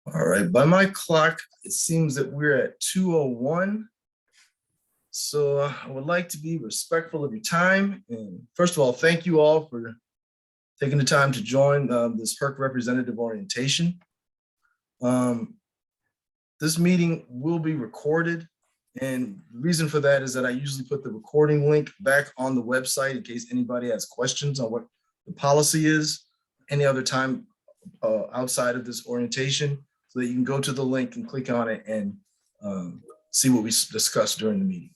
All right, by my clock, it seems that we're at 2:01. So I would like to be respectful of your time. And first of all, thank you all for taking the time to join this HERC representative orientation. This meeting will be recorded. And the reason for that is that I usually put the recording link back on the website in case anybody has questions on what the policy is any other time outside of this orientation, so that you can go to the link and click on it and see what we discussed during the meeting.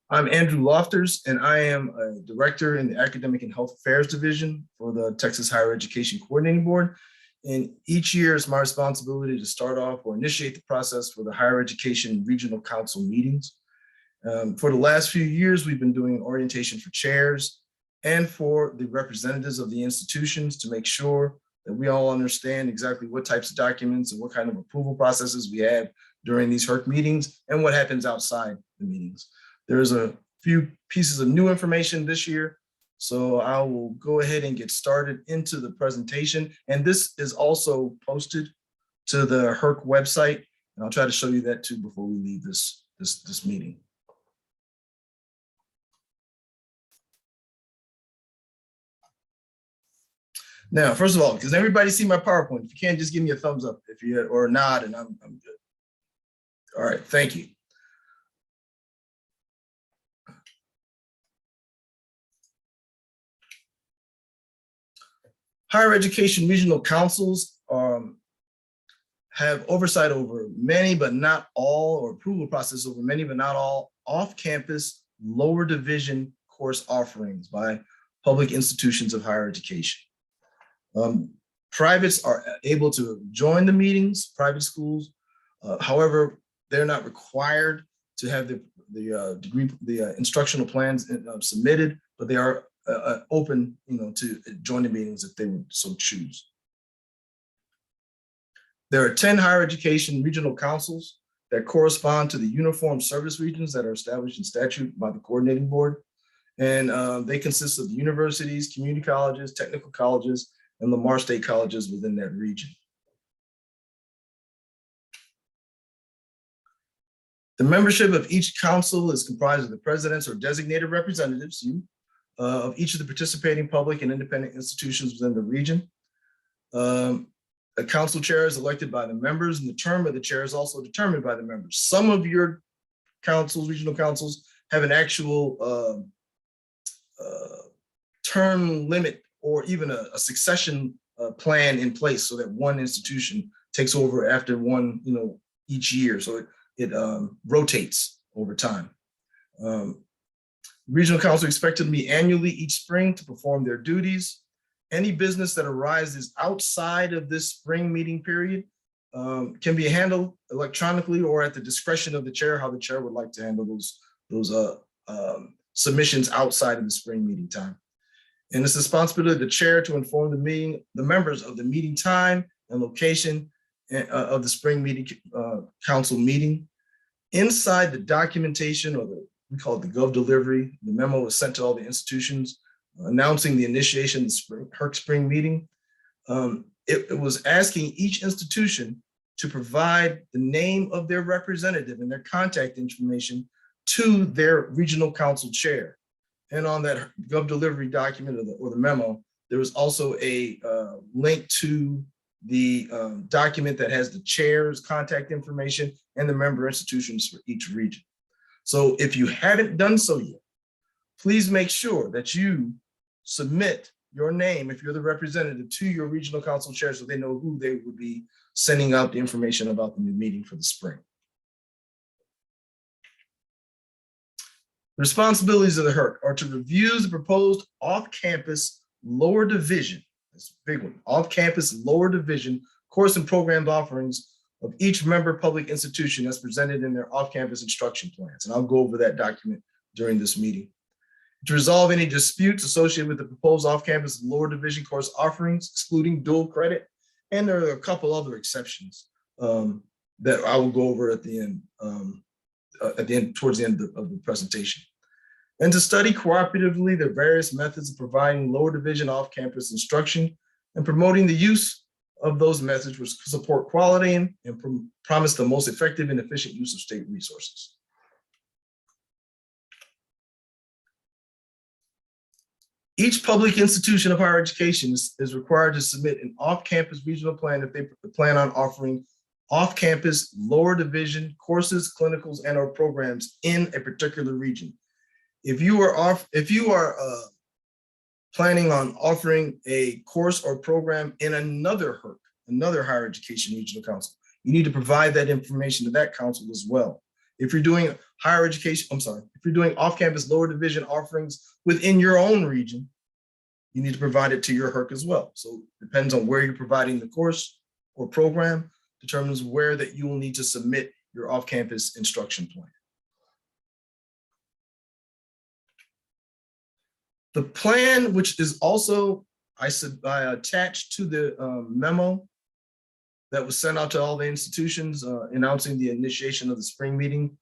I'm Andrew Lofters, and I am a director in the Academic and Health Affairs Division for the Texas Higher Education Coordinating Board. And each year it's my responsibility to start off or initiate the process for the Higher Education Regional Council meetings. For the last few years, we've been doing an orientation for chairs and for the representatives of the institutions to make sure that we all understand exactly what types of documents and what kind of approval processes we have during these HERC meetings and what happens outside the meetings. There's a few pieces of new information this year, so I will go ahead and get started into the presentation. And this is also posted to the HERC website, and I'll try to show you that too before we leave this meeting. Now, first of all, does everybody see my PowerPoint? If you can't, just give me a thumbs up if you or a nod, and I'm good. All right, thank you. Higher education regional councils have oversight over many, but not all, or approval process over many, but not all, off-campus lower division course offerings by public institutions of higher education. Privates are able to join the meetings, private schools. However, they're not required to have the instructional plans submitted, but they are open, to join the meetings if they would so choose. There are 10 higher education regional councils that correspond to the uniform service regions that are established in statute by the coordinating board. And they consist of universities, community colleges, technical colleges, and Lamar State colleges within that region. The membership of each council is comprised of the presidents or designated representatives of each of the participating public and independent institutions within the region. A council chair is elected by the members, and the term of the chair is also determined by the members. Some of your councils, regional councils, have an actual term limit or even a succession plan in place, so that one institution takes over after one, each year. So it rotates over time. Regional council expected to meet annually each spring to perform their duties. Any business that arises outside of this spring meeting period can be handled electronically or at the discretion of the chair, how the chair would like to handle those submissions outside of the spring meeting time. And it's the responsibility of the chair to inform the members of the meeting time and location of the spring meeting council meeting. Inside the documentation, or we call it the Gov delivery, the memo was sent to all the institutions announcing the initiation of the HERC spring meeting. It was asking each institution to provide the name of their representative and their contact information to their regional council chair. And on that Gov delivery document or the memo, there was also a link to the document that has the chair's contact information and the member institutions for each region. So if you haven't done so yet, please make sure that you submit your name, if you're the representative, to your regional council chair so they know who they would be sending out the information about the new meeting for the spring. The responsibilities of the HERC are to review the proposed off-campus lower division, that's a big one, off-campus lower division course and program offerings of each member public institution as presented in their off-campus instruction plans. And I'll go over that document during this meeting. To resolve any disputes associated with the proposed off-campus lower division course offerings, excluding dual credit. And there are a couple other exceptions that I will go over at the end, towards the end of the presentation. And to study cooperatively the various methods of providing lower division off-campus instruction and promoting the use of those methods will support quality and promise the most effective and efficient use of state resources. Each public institution of higher education is required to submit an off-campus regional plan if they plan on offering off-campus lower division courses, clinicals, and/or programs in a particular region. If you are planning on offering a course or program in another HERC, another higher education regional council, you need to provide that information to that council as well. If you're doing higher education, if you're doing off-campus lower division offerings within your own region, you need to provide it to your HERC as well. So it depends on where you're providing the course or program, determines where that you will need to submit your off-campus instruction plan. The plan, which is also, I attached to the memo that was sent out to all the institutions announcing the initiation of the spring meeting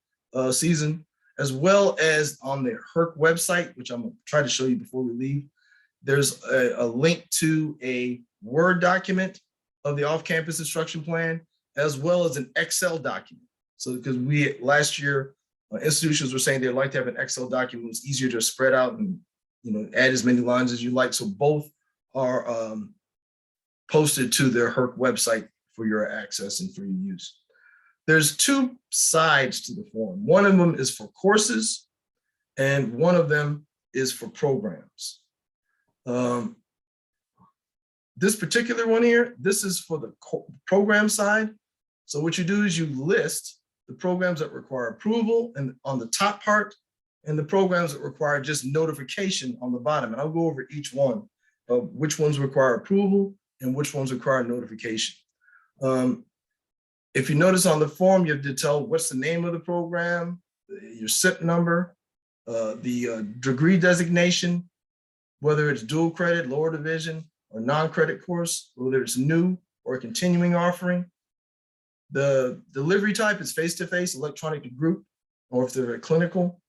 season, as well as on their HERC website, which I'm gonna try to show you before we leave. There's a link to a Word document of the off-campus instruction plan, as well as an Excel document. So because last year, institutions were saying they'd like to have an Excel document. It's easier to spread out and add as many lines as you like. So both are posted to their HERC website for your access and for your use. There's two sides to the form. One of them is for courses and one of them is for programs. This particular one here, this is for the program side. So what you do is you list the programs that require approval and on the top part, and the programs that require just notification on the bottom. And I'll go over each one of which ones require approval and which ones require notification. If you notice on the form, you have to tell what's the name of the program, your SIP number, the degree designation, whether it's dual credit, lower division, or non-credit course, whether it's new or continuing offering. The delivery type is face-to-face, electronic to group, or if they're clinical.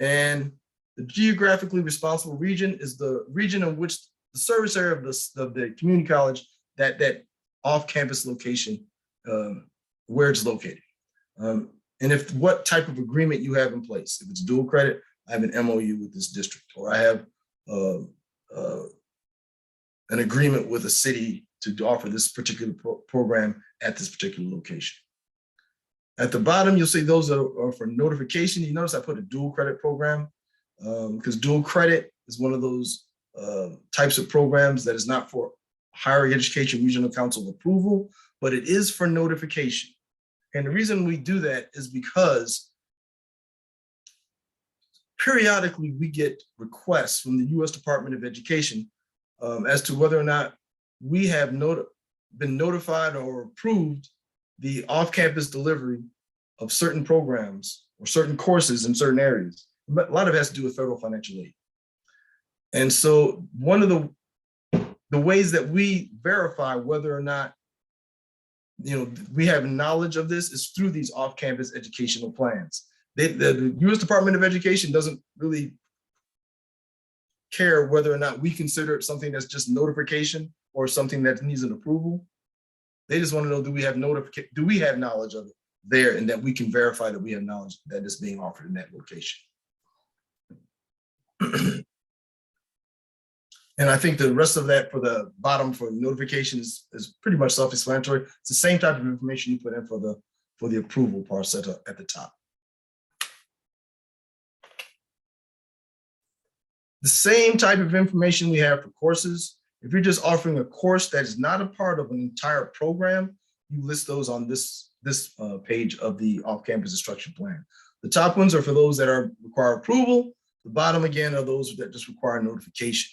And the geographically responsible region is the region in which the service area of the community college, that off-campus location, where it's located. And what type of agreement you have in place. If it's dual credit, I have an MOU with this district, or I have an agreement with a city to offer this particular program at this particular location. At the bottom, you'll see those are for notification. You notice I put a dual credit program because dual credit is one of those types of programs that is not for higher education regional council approval, but it is for notification. And the reason we do that is because periodically we get requests from the U.S. Department of Education as to whether or not we have been notified or approved the off-campus delivery of certain programs or certain courses in certain areas. But a lot of it has to do with federal financial aid. And so one of the ways that we verify whether or not we have knowledge of this is through these off-campus educational plans. The U.S. Department of Education doesn't really care whether or not we consider it something that's just notification or something that needs an approval. They just want to know, do we have knowledge of it there, and that we can verify that we have knowledge that it's being offered in that location. And I think the rest of that for the bottom for notification is pretty much self-explanatory. It's the same type of information you put in for the approval part at the top. The same type of information we have for courses. If you're just offering a course that is not a part of an entire program, you list those on this page of the off-campus instruction plan. The top ones are for those that require approval. The bottom, again, are those that just require notification.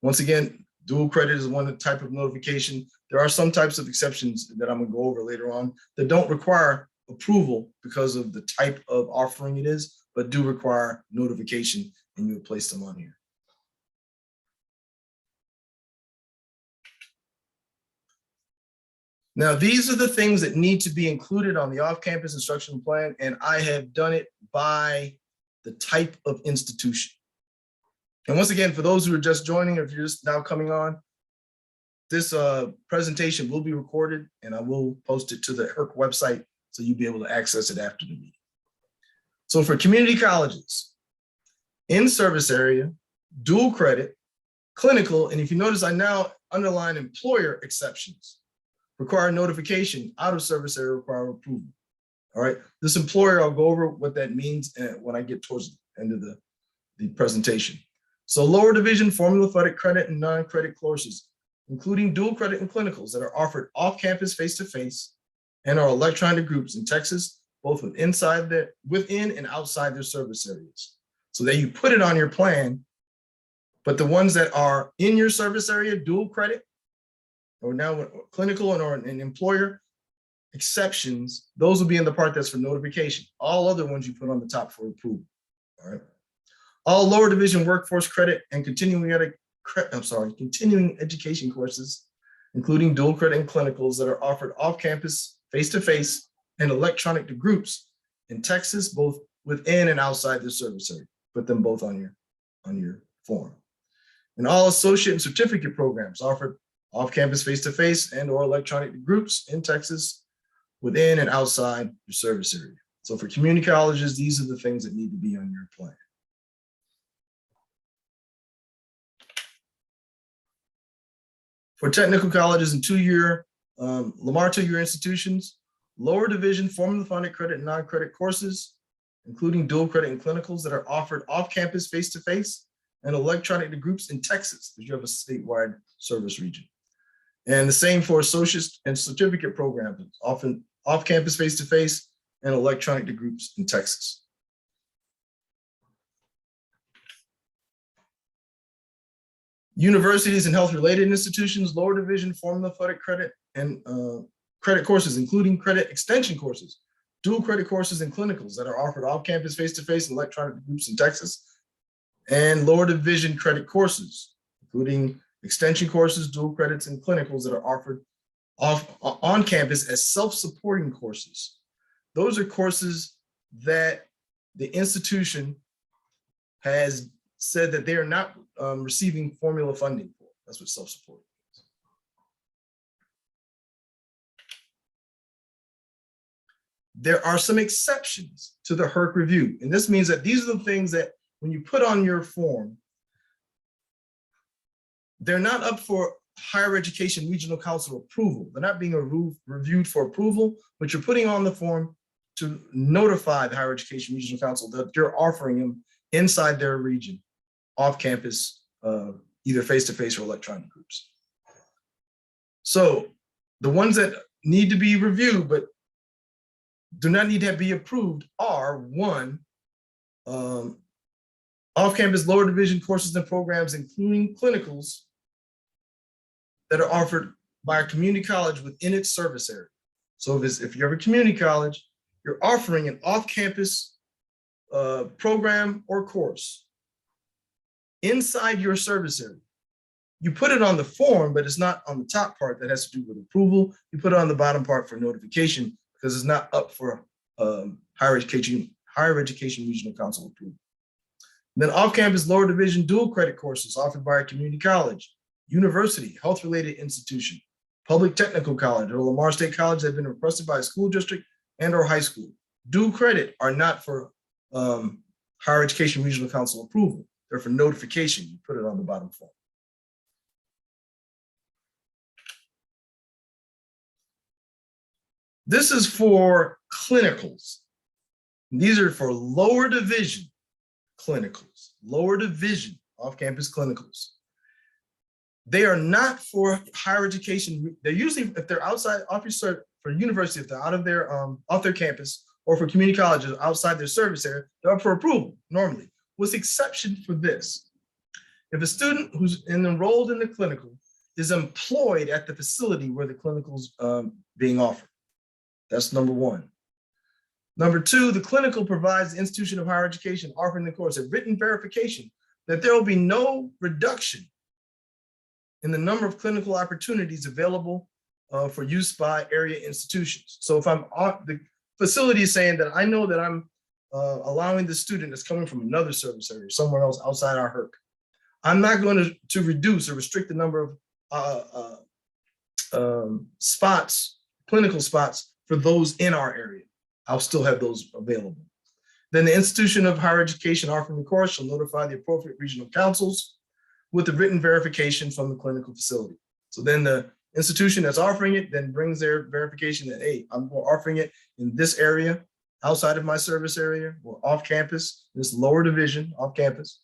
Once again, dual credit is one type of notification. There are some types of exceptions that I'm going to go over later on that don't require approval because of the type of offering it is, but do require notification, and you would place them on here. Now, these are the things that need to be included on the off-campus instruction plan, and I have done it by the type of institution. And once again, for those who are just joining, or if you're just now coming on, this presentation will be recorded, and I will post it to the HERC website so you'll be able to access it after the meeting. So for community colleges, in service area, dual credit, clinical, and if you notice, I now underline employer exceptions, require notification, out of service area require approval. All right, this employer, I'll go over what that means when I get towards the end of the presentation. So lower division formula funded credit and non-credit courses, including dual credit and clinicals that are offered off-campus face-to-face and are electronic groups in Texas, both within and outside their service areas. So that you put it on your plan, but the ones that are in your service area, dual credit, or now clinical or an employer exceptions, those will be in the part that's for notification. All other ones you put on the top for approval. All right. All lower division workforce credit and continuing education courses, including dual credit and clinicals that are offered off-campus, face-to-face, and electronic to groups in Texas, both within and outside the service area. Put them both on your form. And all associate and certificate programs offered off-campus, face-to-face, and or electronic to groups in Texas, within and outside your service area. So for community colleges, these are the things that need to be on your plan. For technical colleges and Lamar two-year institutions, lower division formula funded credit and non-credit courses, including dual credit and clinicals that are offered off-campus, face-to-face, and electronic to groups in Texas, because you have a statewide service region. And the same for associate and certificate programs, often off-campus, face-to-face, and electronic to groups in Texas. Universities and health-related institutions, lower division formula funded credit and credit courses, including credit extension courses, dual credit courses and clinicals that are offered off-campus, face-to-face, and electronic groups in Texas, and lower division credit courses, including extension courses, dual credits, and clinicals that are offered on campus as self-supporting courses. Those are courses that the institution has said that they are not receiving formula funding for. That's what self-supporting is. There are some exceptions to the HERC review. And this means that these are the things that when you put on your form, they're not up for Higher Education Regional Council approval. They're not being reviewed for approval, but you're putting on the form to notify the Higher Education Regional Council that you're offering them inside their region, off campus, either face-to-face or electronic groups. So the ones that need to be reviewed but do not need to be approved are: one, off-campus lower division courses and programs, including clinicals that are offered by a community college within its service area. So if you have a community college, you're offering an off-campus program or course inside your service area. You put it on the form, but it's not on the top part that has to do with approval. You put it on the bottom part for notification because it's not up for Higher Education Regional Council approval. And then off-campus lower division dual credit courses offered by a community college, university, health-related institution, public technical college, or Lamar State College that have been requested by a school district and or high school. Dual credit are not for Higher Education Regional Council approval. They're for notification. You put it on the bottom form. This is for clinicals. These are for lower division clinicals, lower division off-campus clinicals. They are not for higher education. They're usually, if they're outside, for university, if they're out of their off their campus, or for community colleges outside their service area, they're up for approval normally. With exception for this: if a student who's enrolled in the clinical is employed at the facility where the clinical's being offered. That's number one. Number two, the clinical provides the institution of higher education offering the course a written verification that there will be no reduction in the number of clinical opportunities available for use by area institutions. So if I'm on the facility is saying that I know that I'm allowing the student that's coming from another service area, somewhere else outside our HERC, I'm not going to reduce or restrict the number of spots, clinical spots for those in our area. I'll still have those available. Then the institution of higher education offering the course shall notify the appropriate regional councils with the written verification from the clinical facility. So then the institution that's offering it then brings their verification that, hey, I'm offering it in this area, outside of my service area, or off campus, this lower division, off campus.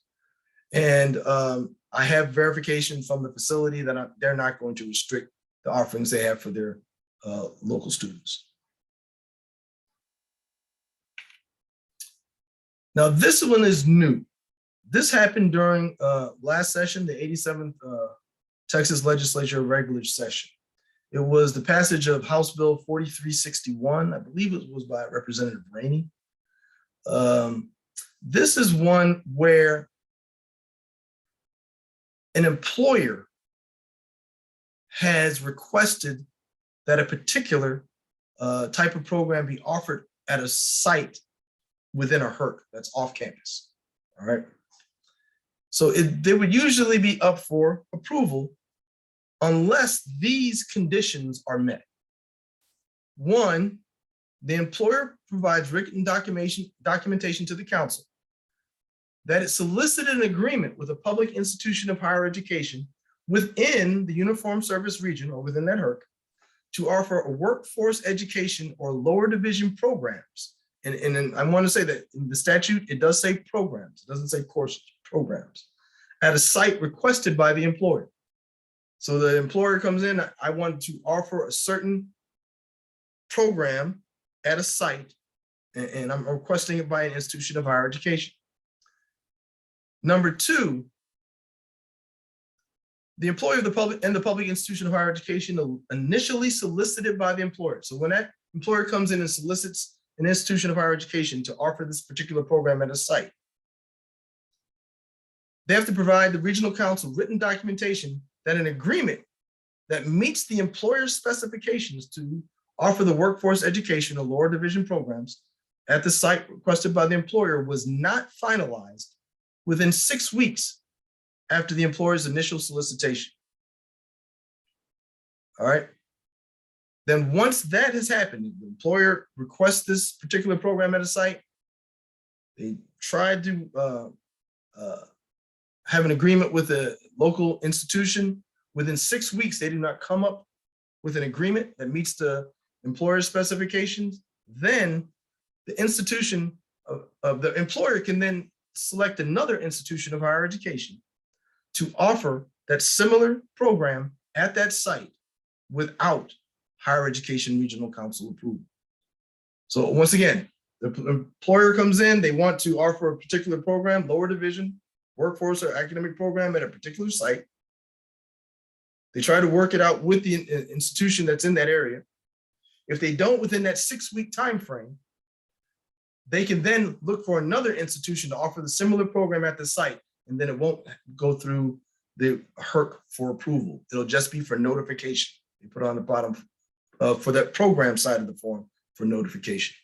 And I have verification from the facility that they're not going to restrict the offerings they have for their local students. Now, this one is new. This happened during last session, the 87th Texas Legislature regular session. It was the passage of House Bill 4361. I believe it was by Representative Rainey. This is one where an employer has requested that a particular type of program be offered at a site within a HERC that's off campus, all right? So they would usually be up for approval unless these conditions are met. One, the employer provides written documentation to the council that it solicited an agreement with a public institution of higher education within the Uniform Service Region or within that HERC to offer a workforce education or lower division programs. And I want to say that in the statute, it does say programs. It doesn't say courses, programs at a site requested by the employer. So the employer comes in, I want to offer a certain program at a site, and I'm requesting it by an institution of higher education. Number two, the employer of the public institution of higher education initially solicited by the employer. So when that employer comes in and solicits an institution of higher education to offer this particular program at a site, they have to provide the regional council written documentation that an agreement that meets the employer's specifications to offer the workforce education or lower division programs at the site requested by the employer was not finalized within 6 weeks after the employer's initial solicitation. All right. Then once that has happened, the employer requests this particular program at a site, they try to have an agreement with a local institution. Within 6 weeks, they do not come up with an agreement that meets the employer's specifications. Then the institution of the employer can then select another institution of higher education to offer that similar program at that site without higher education regional council approval. So once again, the employer comes in, they want to offer a particular program, lower division, workforce or academic program at a particular site. They try to work it out with the institution that's in that area. If they don't within that 6 week time frame, they can then look for another institution to offer the similar program at the site, and then it won't go through the HERC for approval. It'll just be for notification. They put on the bottom for that program side of the form for notification.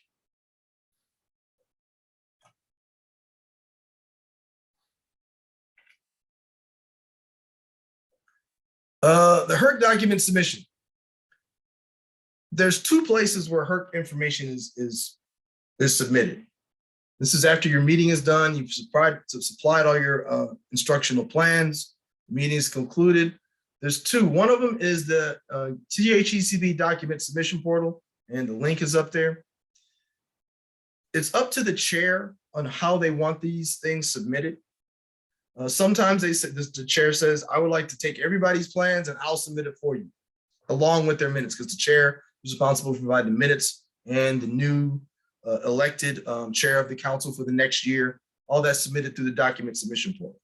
The HERC document submission. There's two places where HERC information is submitted. This is after your meeting is done, you've supplied all your instructional plans, the meeting is concluded. There's two. One of them is the THECB document submission portal, and the link is up there. It's up to the chair on how they want these things submitted. Sometimes the chair says, I would like to take everybody's plans and I'll submit it for you, along with their minutes, because the chair is responsible for providing the minutes and the new elected chair of the council for the next year, all that's submitted through the document submission portal.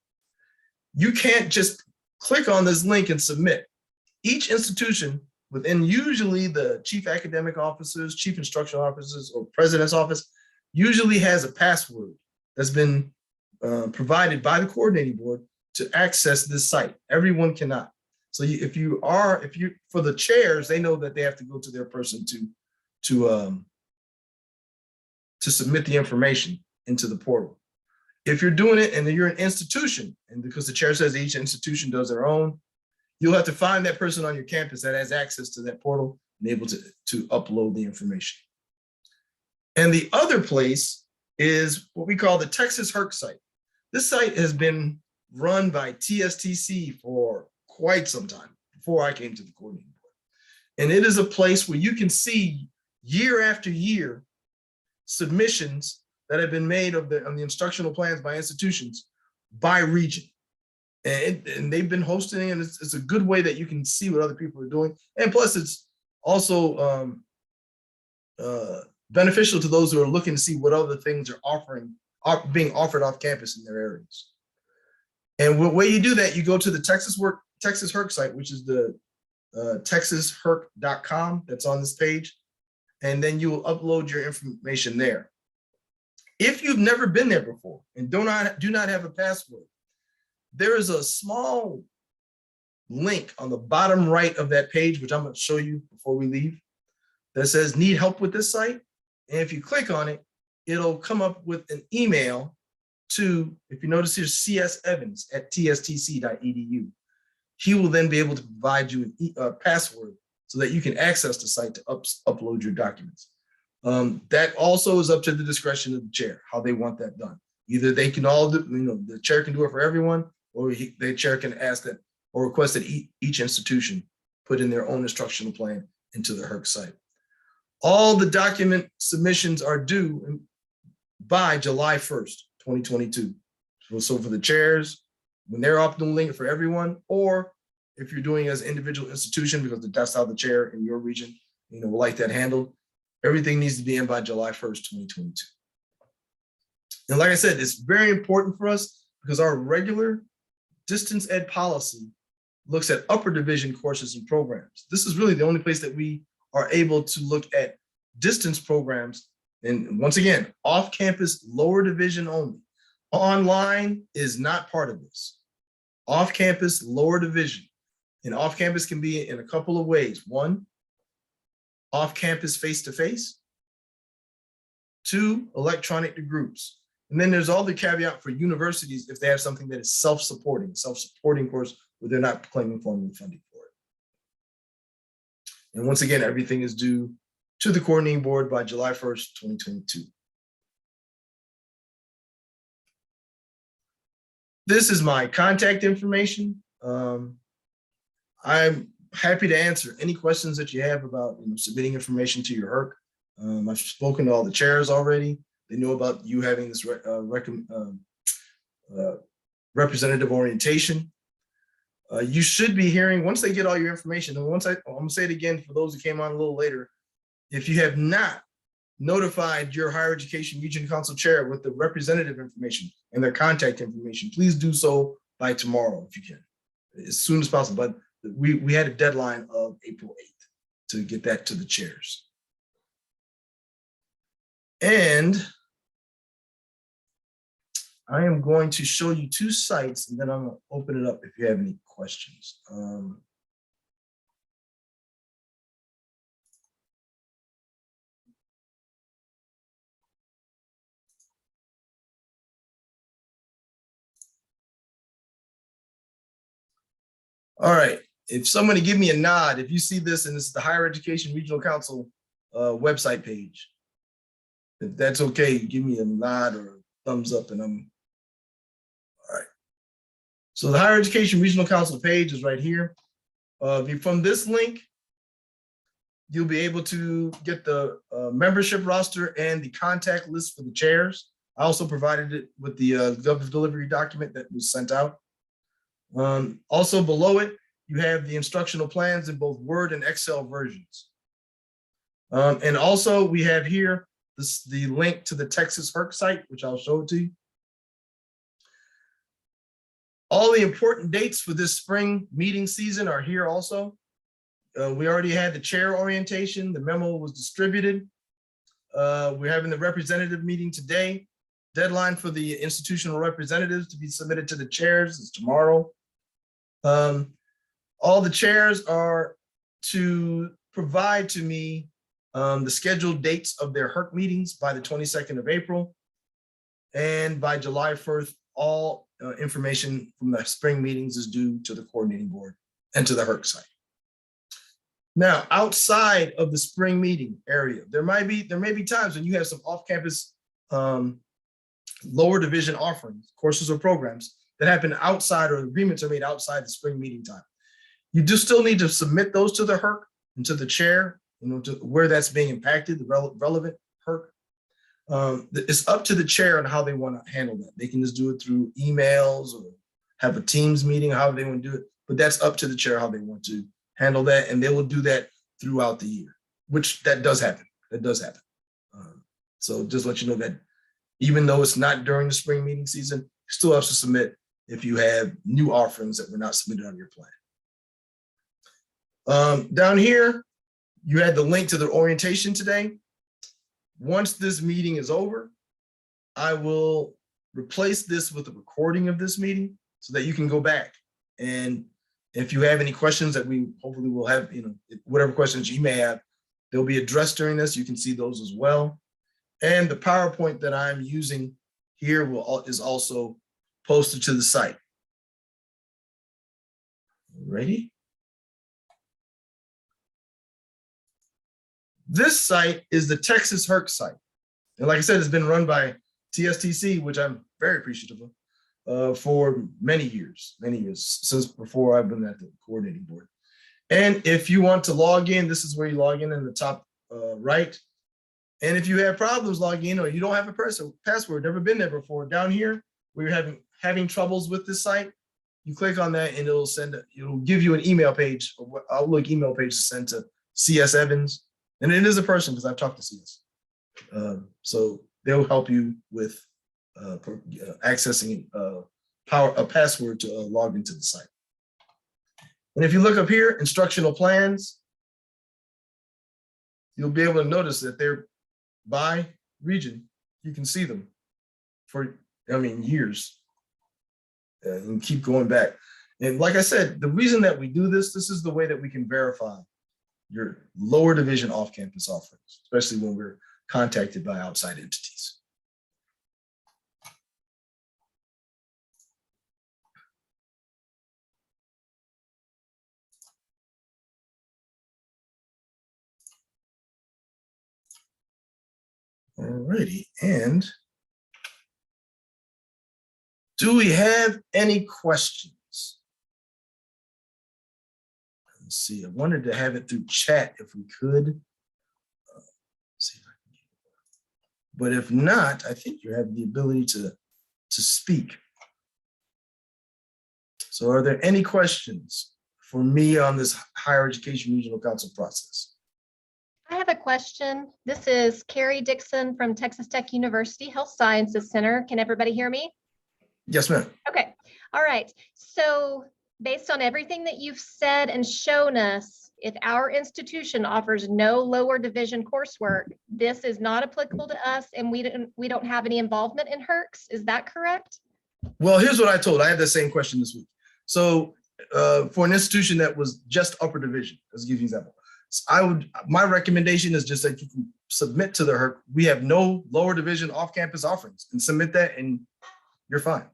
You can't just click on this link and submit. Each institution within usually the chief academic officers, chief instructional officers, or president's office usually has a password that's been provided by the coordinating board to access this site. Everyone cannot. So if you for the chairs, they know that they have to go to their person to submit the information into the portal. If you're doing it and you're an institution, and because the chair says each institution does their own, you'll have to find that person on your campus that has access to that portal and able to upload the information. And the other place is what we call the Texas HERC site. This site has been run by TSTC for quite some time, before I came to the coordinating board. And it is a place where you can see year after year submissions that have been made of the instructional plans by institutions by region. And they've been hosting it, and it's a good way that you can see what other people are doing. And plus, it's also beneficial to those who are looking to see what other things are being offered off campus in their areas. And the way you do that, you go to the Texas HERC site, which is the texasherc.com that's on this page, and then you will upload your information there. If you've never been there before and do not have a password, there is a small link on the bottom right of that page, which I'm going to show you before we leave, that says need help with this site. And if you click on it, it'll come up with an email to, if you notice here, csevans@tstc.edu. He will then be able to provide you a password so that you can access the site to upload your documents. That also is up to the discretion of the chair, how they want that done. Either they can all do, the chair can do it for everyone, or the chair can ask that or request that each institution put in their own instructional plan into the HERC site. All the document submissions are due by July 1st, 2022. So for the chairs, when they're uploading it for everyone, or if you're doing it as an individual institution, because that's how the chair in your region, will like that handled, everything needs to be in by July 1st, 2022. And like I said, it's very important for us because our regular distance ed policy looks at upper division courses and programs. This is really the only place that we are able to look at distance programs. And once again, off-campus lower division only. Online is not part of this. Off-campus lower division. And off-campus can be in a couple of ways. One, off-campus face-to-face. Two, electronic to groups. And then there's all the caveat for universities if they have something that is self-supporting course where they're not claiming formula funding for it. And once again, everything is due to the coordinating board by July 1st, 2022. This is my contact information. I'm happy to answer any questions that you have about submitting information to your HERC. I've spoken to all the chairs already. They know about you having this representative orientation. You should be hearing, once they get all your information, and I'm gonna say it again for those who came on a little later, if you have not notified your higher education region council chair with the representative information and their contact information, please do so by tomorrow if you can, as soon as possible. But we had a deadline of April 8th to get that to the chairs. And I am going to show you two sites, and then I'm going to open it up if you have any questions. All right, if somebody give me a nod, if you see this and it's the Higher Education Regional Council website page, if that's okay, give me a nod or a thumbs up and I'm, all right. So the Higher Education Regional Council page is right here. From this link, you'll be able to get the membership roster and the contact list for the chairs. I also provided it with the gov delivery document that was sent out. Also below it, you have the instructional plans in both Word and Excel versions. And also we have here the link to the Texas HERC site, which I'll show it to you. All the important dates for this spring meeting season are here also. We already had the chair orientation, the memo was distributed. We're having the representative meeting today. Deadline for the institutional representatives to be submitted to the chairs is tomorrow. All the chairs are to provide to me the scheduled dates of their HERC meetings by the 22nd of April. And by July 1st, all information from the spring meetings is due to the coordinating board and to the HERC site. Now, outside of the spring meeting area, there may be times when you have some off-campus lower division offerings, courses or programs that happen outside, or agreements are made outside the spring meeting time. You do still need to submit those to the HERC and to the chair, to where that's being impacted, the relevant HERC. It's up to the chair on how they want to handle that. They can just do it through emails or have a Teams meeting, however they want to do it, but that's up to the chair how they want to handle that, and they will do that throughout the year, which that does happen. That does happen. So just let you know that even though it's not during the spring meeting season, you still have to submit if you have new offerings that were not submitted on your plan. Down here, you had the link to the orientation today. Once this meeting is over, I will replace this with a recording of this meeting so that you can go back. And if you have any questions that we hopefully will have, whatever questions you may have, they'll be addressed during this. You can see those as well. And the PowerPoint that I'm using here is also posted to the site. Ready? This site is the Texas HERC site. And like I said, it's been run by TSTC, which I'm very appreciative of, for many years, since before I've been at the coordinating board. And if you want to log in, this is where you log in the top right. And if you have problems logging in, or you don't have a password, never been there before, down here, where you're having troubles with this site, you click on that and it'll give you an email page, or Outlook email page to send to CS Evans. And it is a person, because I've talked to CS. So they'll help you with accessing a password to log into the site. And if you look up here, instructional plans, you'll be able to notice that they're by region. You can see them for, years, and keep going back. And like I said, the reason that we do this is the way that we can verify your lower division off-campus offerings, especially when we're contacted by outside entities. Alrighty, and do we have any questions? Let's see, I wanted to have it through chat if we could. See if I can get it. But if not, I think you have the ability to speak. So are there any questions for me on this higher education regional council process? I have a question. This is Carrie Dixon from Texas Tech University Health Sciences Center. Can everybody hear me? Yes, ma'am. Okay. All right. So based on everything that you've said and shown us, if our institution offers no lower division coursework, this is not applicable to us, and we don't have any involvement in HERCs. Is that correct? Well, here's what I told. I had the same question this week. So for an institution that was just upper division, let's give you an example. My recommendation is just that you can submit to the HERC. We have no lower division off-campus offerings, and submit that, and you're fine.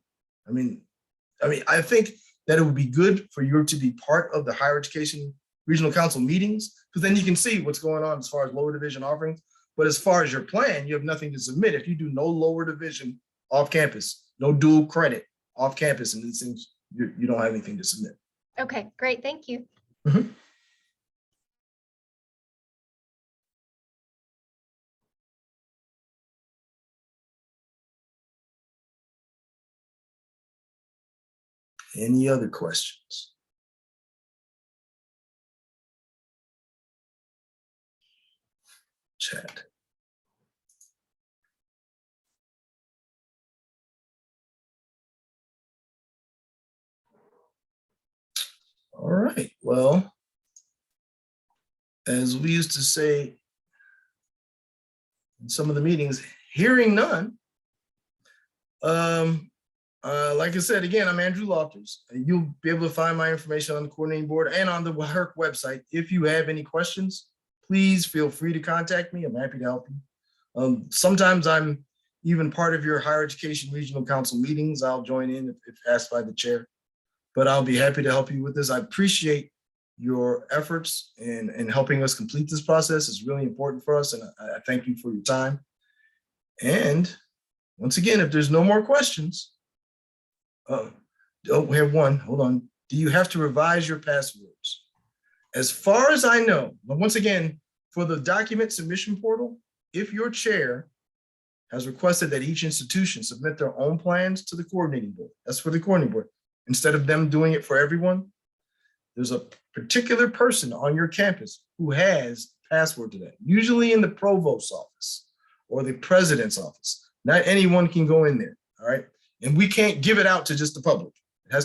I think that it would be good for you to be part of the higher education regional council meetings, because then you can see what's going on as far as lower division offerings. But as far as your plan, you have nothing to submit. If you do no lower division off campus, no dual credit off campus, and these things, you don't have anything to submit. Okay, great. Thank you. Mm-hmm. Any other questions? Chat. All right, well, as we used to say in some of the meetings, hearing none. Like I said, again, I'm Andrew Loftus. You'll be able to find my information on the coordinating board and on the HERC website. If you have any questions, please feel free to contact me. I'm happy to help you. Sometimes I'm even part of your higher education regional council meetings. I'll join in if asked by the chair. but I'll be happy to help you with this. I appreciate your efforts in helping us complete this process. It's really important for us, and I thank you for your time. And once again, if there's no more questions, oh, we have one, hold on. Do you have to revise your passwords? As far as I know, but once again, for the document submission portal, if your chair has requested that each institution submit their own plans to the coordinating board, that's for the coordinating board, instead of them doing it for everyone, there's a particular person on your campus who has password to that, usually in the provost's office or the president's office. Not anyone can go in there, all right? And we can't give it out to just the public.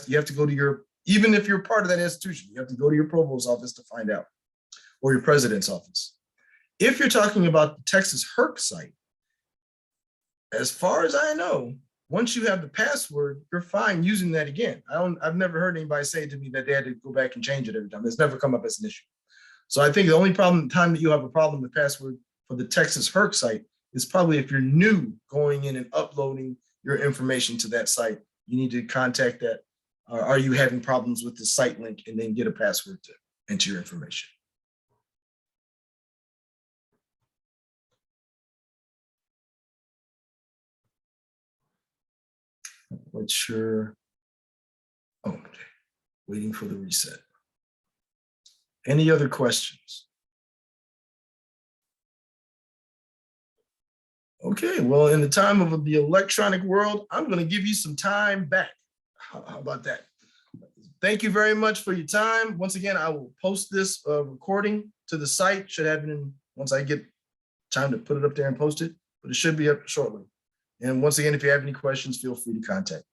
You have to go to your, even if you're part of that institution, you have to go to your provost's office to find out, or your president's office. If you're talking about the Texas HERC site, as far as I know, once you have the password, you're fine using that again. I've never heard anybody say to me that they had to go back and change it every time. It's never come up as an issue. So I think the only time that you have a problem with password for the Texas HERC site is probably if you're new going in and uploading your information to that site. You need to contact that. Are you having problems with the site link, and then get a password to enter your information. Not quite sure. Oh, okay. Waiting for the reset. Any other questions? Okay, well, in the time of the electronic world, I'm going to give you some time back. How about that? Thank you very much for your time. Once again, I will post this recording to the site. Should happen in, once I get time to put it up there and post it, but it should be up shortly. And once again, if you have any questions, feel free to contact me.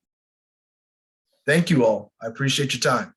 Thank you all. I appreciate your time.